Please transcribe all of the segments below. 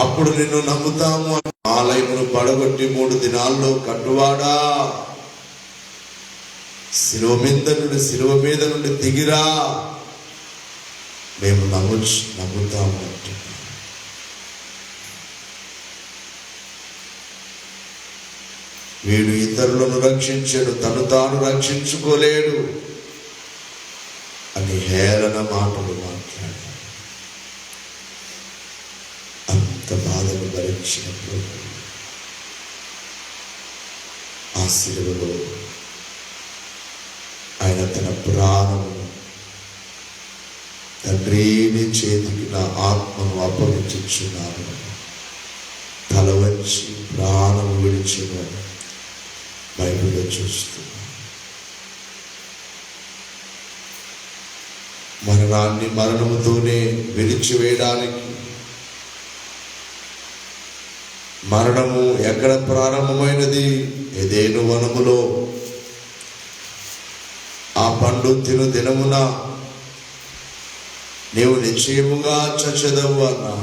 అప్పుడు నిన్ను నమ్ముతాము. ఆలయమును పడగొట్టి 3 దినాల్లో కట్టువాడా, శిలువ మీద నుండి దిగిరా, మేము నమ్ముతాము అంటే. వీడు ఇతరులను రక్షించడు, తను తాను రక్షించుకోలేడు అని హేళన మాటలు మాట్లాడాడు. అంత బాధను భరించినప్పుడు ఆ శిలువలో ఆయన తన ప్రాణమును, తండ్రి నీ చేతికి నా ఆత్మను అప్పగించుచున్నాను, తల వంచి ప్రాణం విడిచిన బైబిల్లో చూస్తున్నాం. మరణాన్ని మరణముతోనే విడిచివేయడానికి, మరణము ఎక్కడ ప్రారంభమైనది? ఏదెను వనములో. ఆ పండు తిను దినమున నీవు నిశ్చయముగా చచ్చెదవు అన్నా.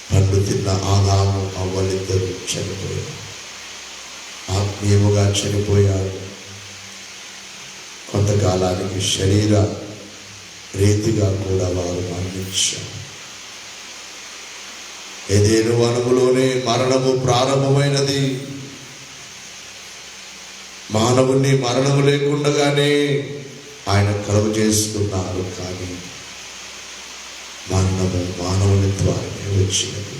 పండు తిన్న ఆదాము అవ్వలిద్దరూ చనిపోయారు, ఆత్మీయముగా చనిపోయారు. కొంతకాలానికి శరీర రీతిగా కూడా వారు మరణించారు. ఏదెను వనములోనే మరణము ప్రారంభమైనది. మానవుణ్ణి మరణము లేకుండానే ఆయన కలుగు చేసుకున్నారు. కానీ మరణము మానవుని ద్వారానే వచ్చినది.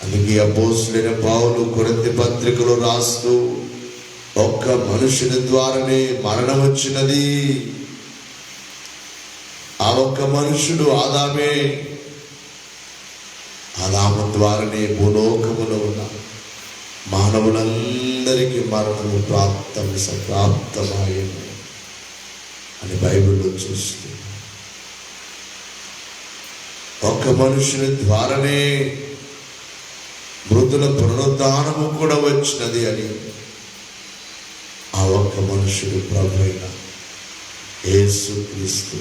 అందుకే అపోస్తలుడైన పౌలు కొరింథీ పత్రికలో రాస్తూ, ఒక్క మనుషుని ద్వారానే మరణం వచ్చినది. ఆ ఒక్క మనుషుడు ఆదామే. ఆదాము ద్వారానే భూలోకములో ఉన్న మానవులందరికీ మరణము ప్రాప్తమాయను అని బైబిల్లో చూస్తూ, ఒక్క మనుషుని ద్వారానే మృతుల పునరుద్ధానము కూడా వచ్చినది అని ఆ ఒక్క మనుషుడు ప్రభువైన యేసుక్రీస్తు.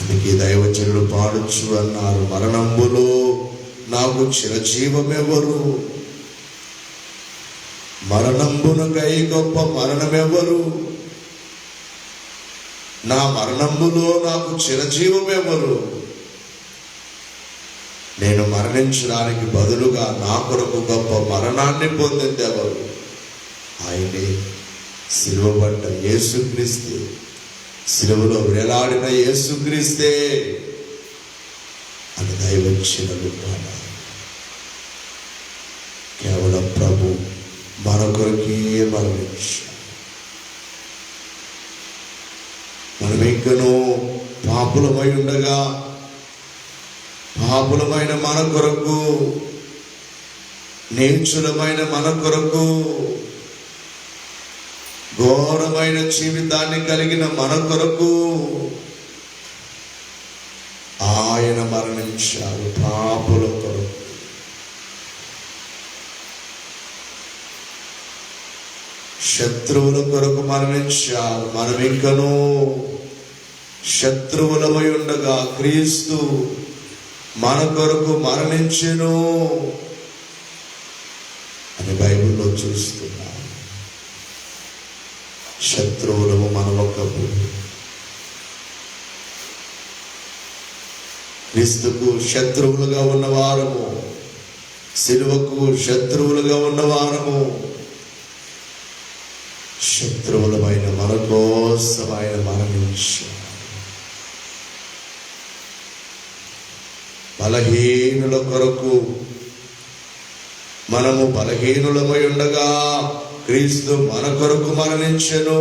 అందుకే దైవజనులు పాడుచు అన్నారు, మరణంబులో నాకు చిరజీవమెవరు, మరణంబునకై గొప్ప మరణమెవరు, నా మరణంబులో నాకు చిరజీవమెవరు, నేను మరణించడానికి బదులుగా నా కొరకు గొప్ప మరణాన్ని పొందింది ఎవరు? ఆయనే, సిలువబడ్డ యేసుక్రీస్తే, సిలువలో వేలాడిన యేసుక్రీస్తే అని దైవజనులు పాడారు. కేవలం ప్రభు మన కొరకే మరణించాడు. మనం ఇంకనూ పాపులమై ఉండగా, పాపులమైన మన కొరకు, నీచులమైన మన కొరకు, ఘోరమైన జీవితాన్ని కలిగిన మన కొరకు ఆయన మరణించారు. పాపుల కొరకు. శత్రువుల కొరకు మరణించారు. మనం ఇంకనూ శత్రువులమై ఉండగా క్రీస్తు మన కొరకు మరణించెను అని బైబిల్లో చూస్తున్నాం. శత్రువులము మనం ఒకప్పుడు. క్రీస్తుకు శత్రువులుగా ఉన్నవారము, సిలువకు శత్రువులుగా ఉన్నవారము, శత్రువులమైన మన కోసం ఆయన మరణించారు. బలహీనుల కొరకు, మనము బలహీనులమై ఉండగా క్రీస్తు మన కొరకు మరణించెను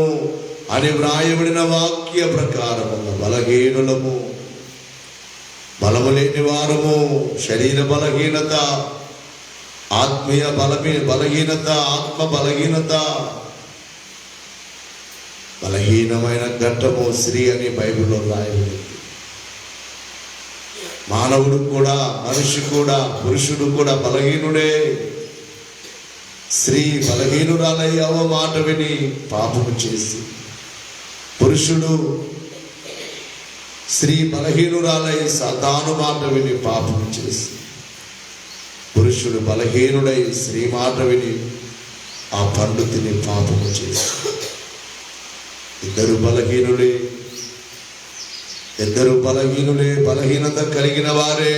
అని వ్రాయబడిన వాక్య ప్రకారము బలహీనులము, బలము లేని వారము, శరీర బలహీనత, ఆత్మీయ బలహీనత, ఆత్మ బలహీనత, బలహీనమైన ఘట్టము స్త్రీ అని బైబిల్లో రాయబడింది. మానవుడు కూడా, మనిషి కూడా, పురుషుడు కూడా బలహీనుడే. స్త్రీ బలహీనురాలయ్యావో మాట విని పాపము చేసి, పురుషుడు స్త్రీ బలహీనురాలై సాతాను మాట విని పాపం చేసి, పురుషుడు బలహీనుడై స్త్రీ మాట విని ఆ పండు తిని పాపము చేసి, ఇద్దరు బలహీనులే, బలహీనత కలిగిన వారే.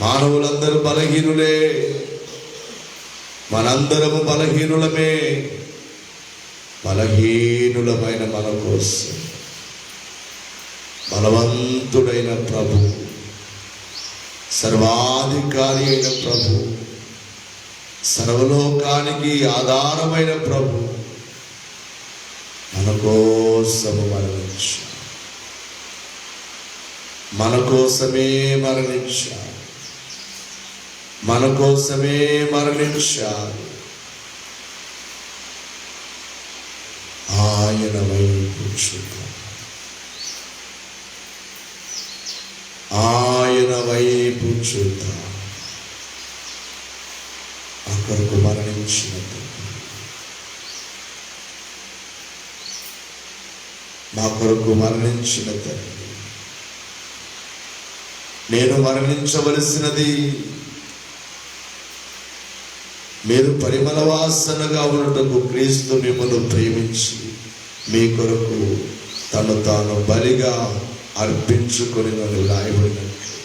మానవులందరూ బలహీనులే, మనందరము బలహీనులమే. బలహీనులమైన మన కోసం బలవంతుడైన ప్రభు, సర్వాధికారి అయిన ప్రభు, సర్వలోకానికి ఆధారమైన ప్రభు మన కోసము మరణించాడు. మన కోసమే మరణించాడు. మన కోసమే మరణించాడు. ఆయన వైపు చూద్దాం. ఆయన వైపు చూద్దాం. అక్కడకు మరణించినట్టు మా కొరకు మరణించిన తండ్రి, నేను మరణించవలసినది మీరు పరిమళ వాసనగా ఉన్నటకు క్రీస్తు మిమ్మల్ని ప్రేమించి మీ కొరకు తను తాను బలిగా అర్పించుకొని నన్ను రాయబడినట్లు,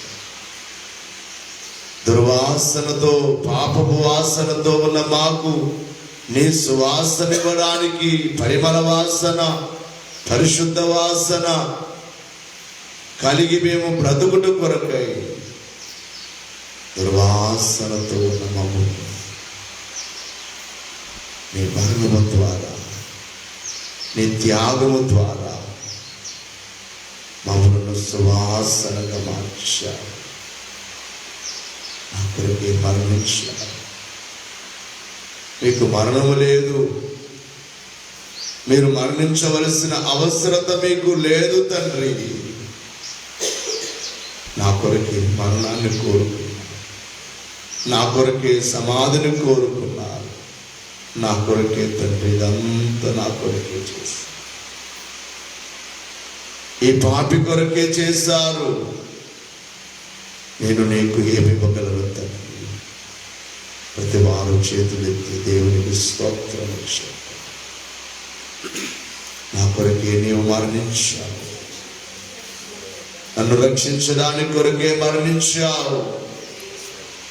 దుర్వాసనతో పాపపు వాసనతో ఉన్న మాకు నీ సువాసన ఇవ్వడానికి, పరిమళ వాసన, పరిశుద్ధ వాసన కలిగి మేము బ్రతుకుట కొరకై దుర్వాసనతో ఉన్న మమ్మల్ని నీ మరణము ద్వారా, నీ త్యాగము ద్వారా మమ్మల్ని సువాసనగా మార్చారు. నా కొరకే మరణించారు. మీకు మరణము లేదు, మీరు మరణించవలసిన అవసరత మీకు లేదు తండ్రి. నా కొరకే మరణాన్ని కోరుకున్నారు, నా కొరకే సమాధిని కోరుకున్నారు, నా కొరకే తండ్రి ఇదంతా నా కొరకే చేశారు. ఈ పాపి కొరకే చేశారు. నేను నీకు ఏమి ఇవ్వగలను తండ్రి? ప్రతి వారు చేతులెత్తి దేవునికి స్తోత్రం ఇచ్చారు. నా కొరకే నీవు మరణించావు, నన్ను రక్షించడానికి కొరకే మరణించావు,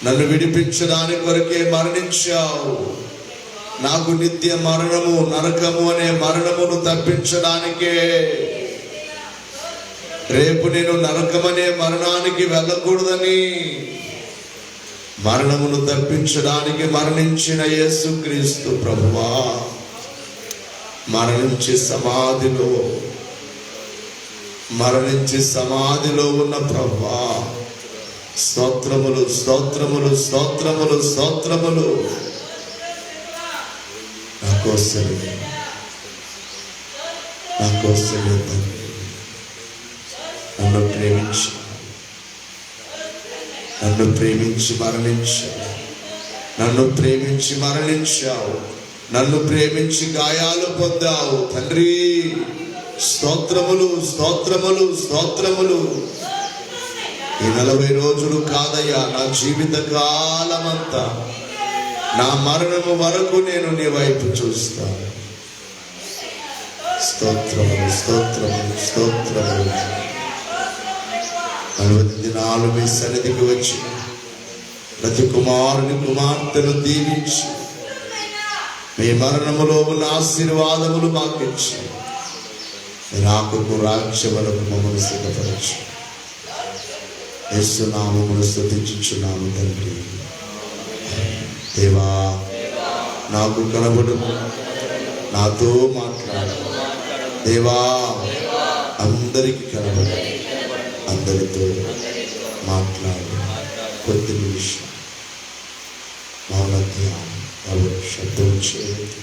నన్ను విడిపించడానికి కొరకే మరణించావు. నాకు నిత్య మరణము, నరకము అనే మరణమును తప్పించడానికే. రేపు నేను నరకమనే మరణానికి వెళ్ళకూడదని మరణమును తప్పించడానికి మరణించిన యేసుక్రీస్తు ప్రభువా, మరణించి సమాధిలో ఉన్న ప్రభువా, స్తోత్రములు స్తోత్రములు స్తోత్రములు స్తోత్రములు. నా కోసమే నన్ను ప్రేమించి మరణించావు, నన్ను ప్రేమించి మరణించావు, నన్ను ప్రేమించి గాయాలు పొందావు తండ్రి. స్తోత్రములు స్తోత్రములు స్తోత్రములు. ఈ 40 రోజులు కాదయ్యా, నా జీవిత కాలమంతా, నా మరణము వరకు నేను నీ వైపు చూస్తాను. స్తోత్రములు స్తోత్రములు స్తోత్రములు. 40 దినాలు మీ సన్నిధికి వచ్చి ప్రతి కుమారుని కుమార్తెను దీవించి మీ మరణములో ఉన్న ఆశీర్వాదములు మాకిచ్చి రాకకు రాజ్యములకు మమ్మల్ని సిద్ధపరచు. యేసు నామమును స్తుతించుచున్నాము తండ్రి. దేవా, నాకు కనబడు, నాతో మాట్లాడు దేవా. అందరికీ కనబడు, అందరితో మాట్లాడు. కొద్ది నిమిషం మౌన ధ్యానం, శబ్దం చేయవద్దు,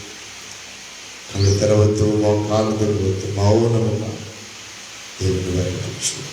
కళ్ళు తెరవద్దు, మోకాలు తెరవద్దు, మౌనముగా దేవుని వైపు చూడు.